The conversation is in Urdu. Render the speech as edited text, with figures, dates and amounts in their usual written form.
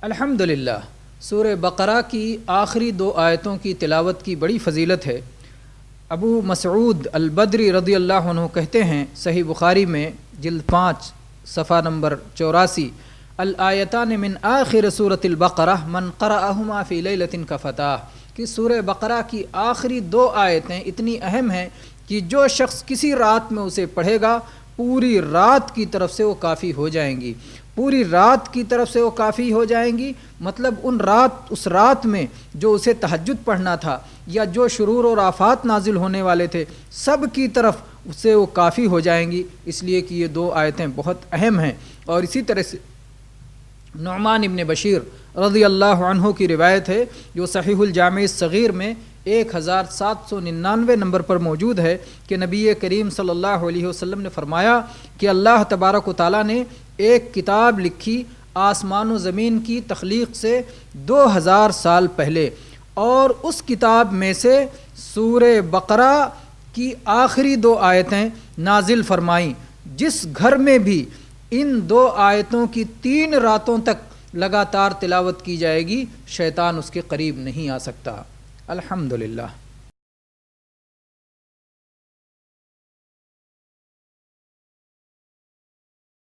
الحمدللہ، سورہ بقرہ کی آخری 2 آیتوں کی تلاوت کی بڑی فضیلت ہے۔ ابو مسعود البدری رضی اللہ عنہ کہتے ہیں صحیح بخاری میں جلد 5 صفحہ نمبر 84، الآیتان من آخر سورۃ البقرہ من قرأہما فی لیلۃ کفتاہ، کہ سورہ بقرہ کی آخری 2 آیتیں اتنی اہم ہیں کہ جو شخص کسی رات میں اسے پڑھے گا پوری رات کی طرف سے وہ کافی ہو جائیں گی۔ پوری رات کی طرف سے وہ کافی ہو جائیں گی، مطلب اس رات میں جو اسے تہجد پڑھنا تھا یا جو شرور اور آفات نازل ہونے والے تھے سب کی طرف اسے وہ کافی ہو جائیں گی، اس لیے کہ یہ 2 آیتیں بہت اہم ہیں۔ اور اسی طرح سے نعمان ابن بشیر رضی اللہ عنہ کی روایت ہے جو صحیح الجامع الصغیر میں 1799 نمبر پر موجود ہے کہ نبی کریم صلی اللہ علیہ وسلم نے فرمایا کہ اللہ تبارک و تعالیٰ نے ایک کتاب لکھی آسمان و زمین کی تخلیق سے 2000 سال پہلے، اور اس کتاب میں سے سورہ بقرہ کی آخری 2 آیتیں نازل فرمائیں۔ جس گھر میں بھی ان 2 آیتوں کی 3 راتوں تک لگاتار تلاوت کی جائے گی شیطان اس کے قریب نہیں آ سکتا۔ الحمدللہ۔